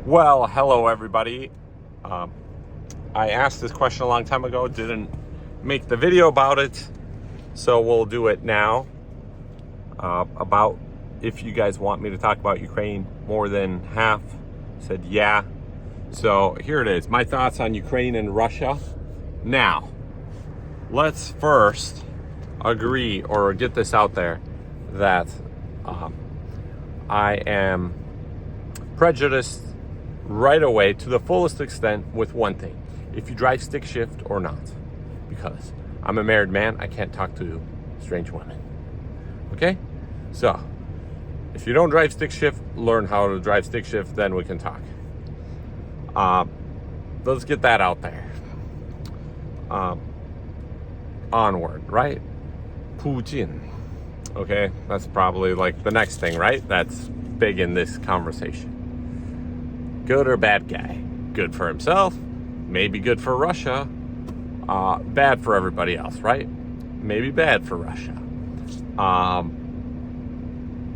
Well, hello everybody. I asked this question a long time ago, didn't make the video about it, so we'll do it now. About if you guys want me to talk about Ukraine. More than half said yeah. So here it is, my thoughts on Ukraine and Russia. Now, let's first agree or get this out there that I am prejudiced right away to the fullest extent with one thing: if you drive stick shift or not. Because I'm a married man, I can't talk to strange women. Okay? So, if you don't drive stick shift, learn how to drive stick shift, then we can talk. Let's get that out there. Onward, right? Putin. Okay? That's probably like the next thing, right? That's big in this conversation. Good or bad guy? Good for himself, maybe good for Russia, bad for everybody else, right? Maybe bad for Russia.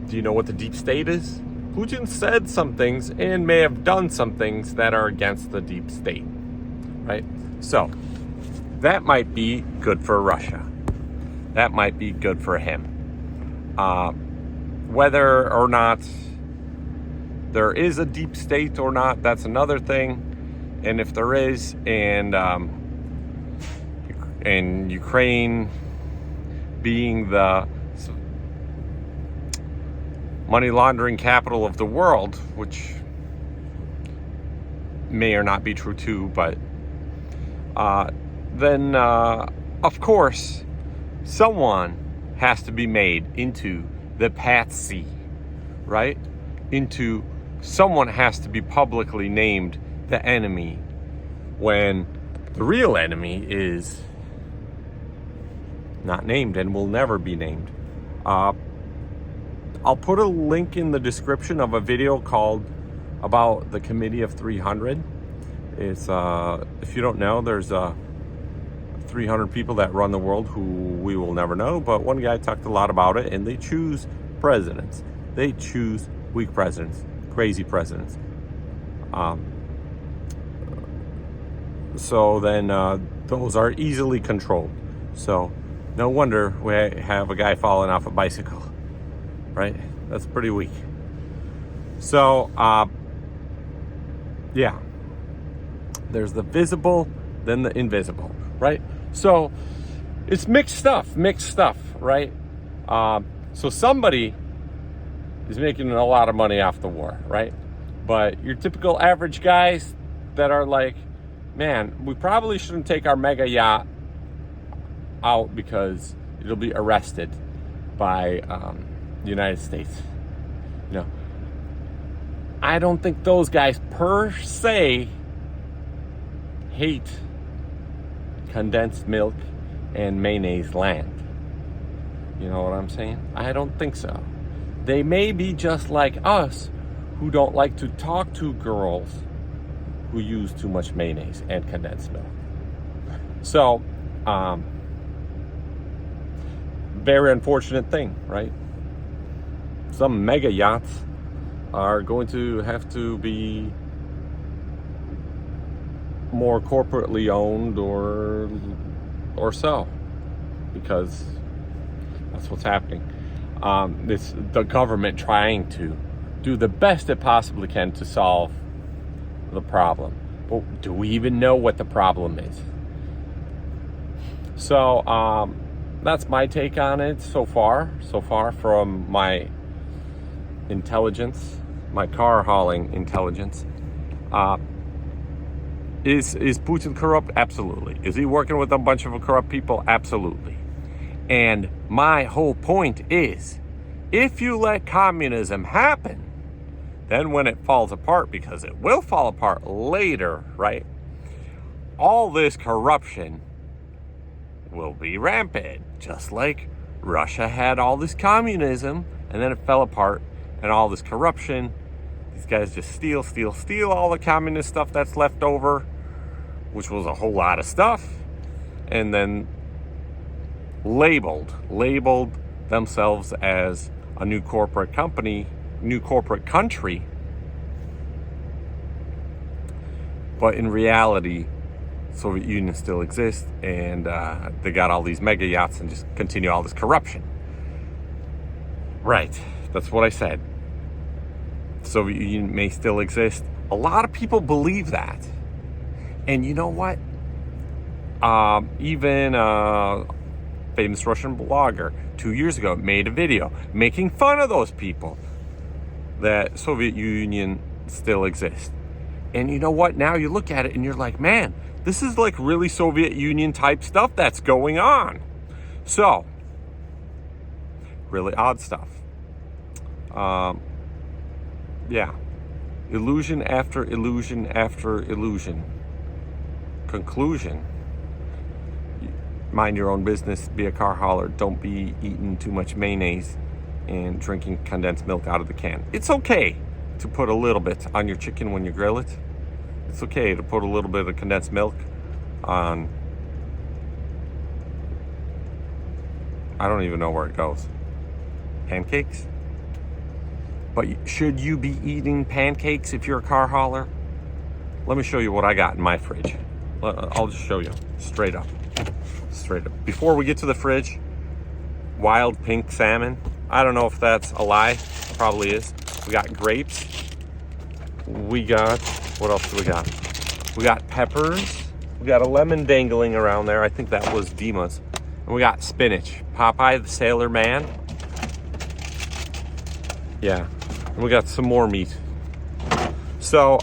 Do you know what the deep state is? Putin said some things and may have done some things that are against the deep state, right? So, that might be good for Russia. That might be good for him. Whether or not there is a deep state or not, that's another thing. And if there is, and Ukraine being the money laundering capital of the world, which may or not be true too, but then of course someone has to be made into the patsy, right? Into someone has to be publicly named the enemy when the real enemy is not named and will never be named. I'll put a link in the description of a video called about the Committee of 300. It's if you don't know, there's 300 people that run the world who we will never know, but one guy talked a lot about it, and they choose presidents. They choose weak presidents, crazy presidents. So then those are easily controlled. So no wonder we have a guy falling off a bicycle, right? That's pretty weak. So yeah, there's the visible, then the invisible, right? So it's mixed stuff, right? So somebody is making a lot of money off the war, right? But your typical average guys that are like, man, we probably shouldn't take our mega yacht out because it'll be arrested by the United States. You know, I don't think those guys per se hate condensed milk and mayonnaise land. You know what I'm saying? I don't think so. They may be just like us, who don't like to talk to girls who use too much mayonnaise and condensed milk. So, very unfortunate thing, right? Some mega yachts are going to have to be more corporately owned or so, because that's what's happening. It's the government trying to do the best it possibly can to solve the problem. But do we even know what the problem is? So that's my take on it so far from my intelligence, my car hauling intelligence. Is Putin corrupt? Absolutely. Is he working with a bunch of corrupt people? Absolutely. And my whole point is, if you let communism happen, then when it falls apart, because it will fall apart later, right? All this corruption will be rampant, just like Russia had all this communism, and then it fell apart, and all this corruption. These guys just steal all the communist stuff that's left over, which was a whole lot of stuff, and then labeled themselves as a new corporate company, new corporate country, But in reality, Soviet Union still exists, and they got all these mega yachts and just continue all this corruption. Right, that's what I said. Soviet Union may still exist. A lot of people believe that. And you know what? Even a famous Russian blogger 2 years ago made a video making fun of those people that Soviet Union still exists. And you know what? Now you look at it and you're like, man, this is like really Soviet Union type stuff that's going on. So, really odd stuff. Yeah. Illusion after illusion after illusion. Conclusion. Mind your own business. Be a car hauler. Don't be eating too much mayonnaise and drinking condensed milk out of the can. It's okay to put a little bit on your chicken when you grill it. It's okay to put a little bit of condensed milk on, I don't even know where it goes, pancakes? But should you be eating pancakes if you're a car hauler? Let me show you what I got in my fridge. I'll just show you straight up. Straight up. Before we get to the fridge, wild pink salmon. I don't know if that's a lie. It probably is. We got grapes. We got, what else do we got? We got peppers. We got a lemon dangling around there. I think that was Dima's. And we got spinach. Popeye the Sailor Man. Yeah. And we got some more meat. So,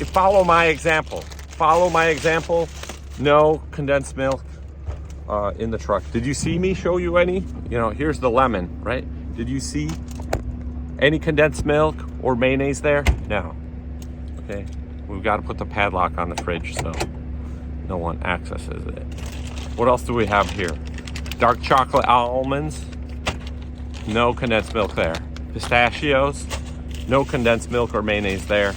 follow my example. Follow my example. No condensed milk in the truck. Did you see me show you any? You know, here's the lemon, right? Did you see any condensed milk or mayonnaise there? No. Okay. We've got to put the padlock on the fridge so no one accesses it. What else do we have here? Dark chocolate almonds. No condensed milk there. Pistachios. No condensed milk or mayonnaise there.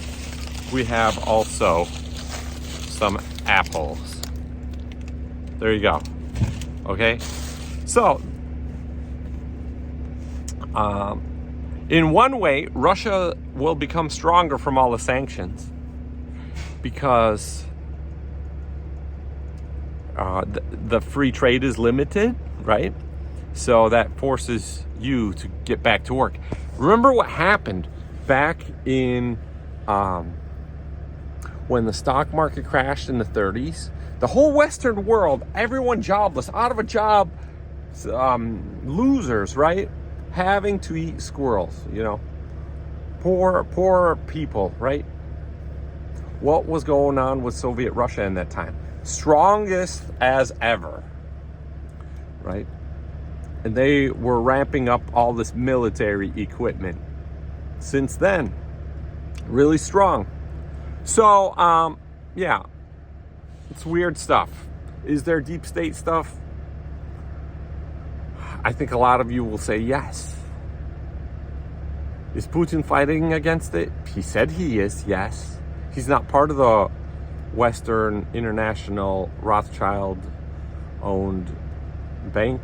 We have also some apples. There you go. Okay. So, in one way, Russia will become stronger from all the sanctions because the free trade is limited, right? So that forces you to get back to work. Remember what happened back in when the stock market crashed in the 30s? The whole Western world, everyone jobless, out of a job, losers, right? Having to eat squirrels, you know, poor people, right? What was going on with Soviet Russia in that time? Strongest as ever, right? And they were ramping up all this military equipment. Since then, really strong. So, yeah, it's weird stuff. Is there deep state stuff? I think a lot of you will say yes. Is Putin fighting against it? He said he is, yes. He's not part of the Western International Rothschild-owned bank.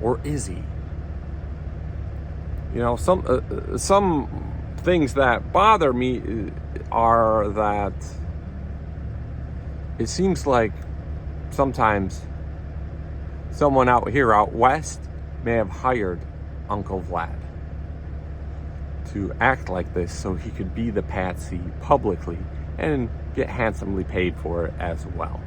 Or is he? You know, some things that bother me are that it seems like sometimes someone out west may have hired Uncle Vlad to act like this so he could be the patsy publicly and get handsomely paid for it as well.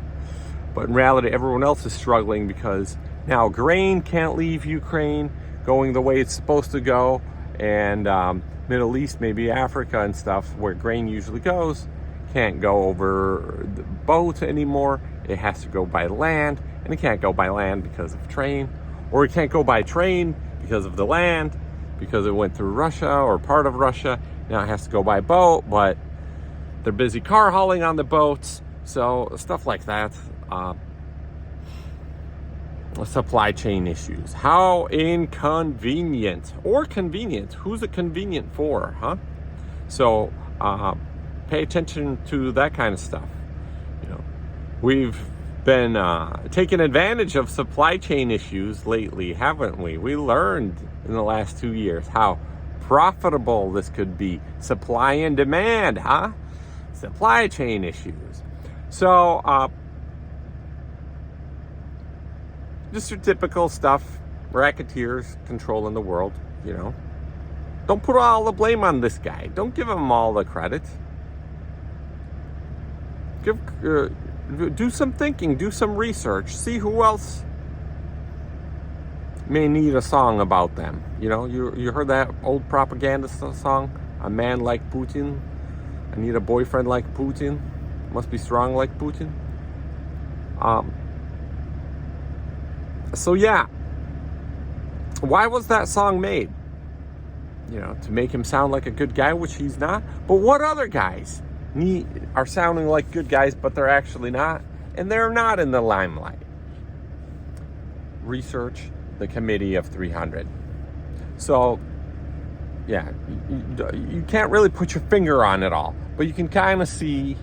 But in reality, everyone else is struggling because now grain can't leave Ukraine going the way it's supposed to go, and Middle East, maybe Africa and stuff, where grain usually goes, can't go over the boat anymore. It has to go by land, and it can't go by land because of train, or it can't go by train because of the land, because it went through Russia or part of Russia. Now it has to go by boat, but they're busy car hauling on the boats, so stuff like that. Supply chain issues. How inconvenient or convenient? Who's it convenient for, huh? So pay attention to that kind of stuff. You know, we've been taking advantage of supply chain issues lately, haven't we? We learned in the last 2 years how profitable this could be. Supply and demand, huh? Supply chain issues. So, just your typical stuff. Racketeers controlling the world, you know. Don't put all the blame on this guy. Don't give him all the credit. Do some thinking, do some research, see who else may need a song about them. You know, you heard that old propaganda song, A Man Like Putin? I need a boyfriend like Putin. Must be strong like Putin. So yeah, why was that song made? You know, to make him sound like a good guy, which he's not. But what other guys are sounding like good guys, but they're actually not? And they're not in the limelight. Research the Committee of 300. So, yeah, you can't really put your finger on it all, but you can kind of see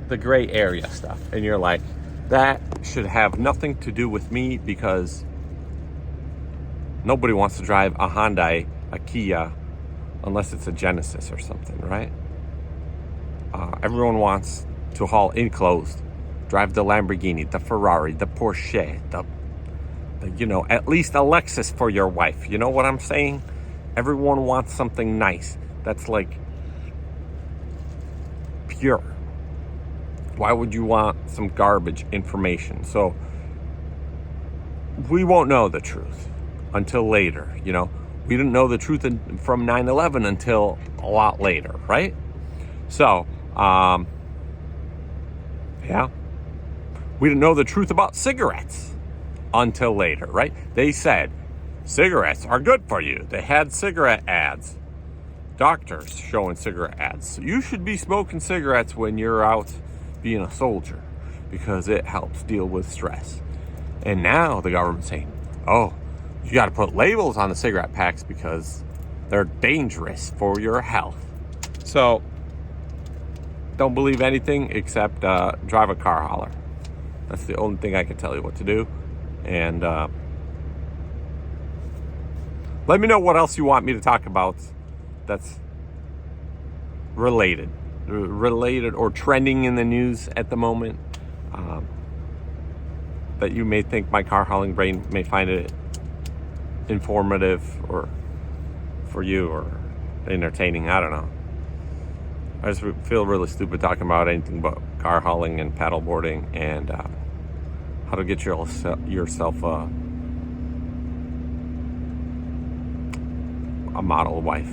the gray area stuff. And you're like, that should have nothing to do with me, because nobody wants to drive a Hyundai, a Kia, unless it's a Genesis or something, right? Everyone wants to haul enclosed, drive the Lamborghini, the Ferrari, the Porsche, the you know, at least a Lexus for your wife. You know what I'm saying? Everyone wants something nice that's like pure. Why would you want some garbage information? So we won't know the truth until later, you know. We didn't know the truth from 9/11 until a lot later, right? So, yeah. We didn't know the truth about cigarettes until later, right? They said cigarettes are good for you. They had cigarette ads. Doctors showing cigarette ads. So you should be smoking cigarettes when you're out being a soldier, because it helps deal with stress. And now the government's saying, oh, you got to put labels on the cigarette packs because they're dangerous for your health. So don't believe anything except drive a car hauler. That's the only thing I can tell you what to do. And let me know what else you want me to talk about that's related or trending in the news at the moment, that you may think my car hauling brain may find it informative or for you or entertaining. I don't know. I just feel really stupid talking about anything but car hauling and paddleboarding and how to get yourself a model wife.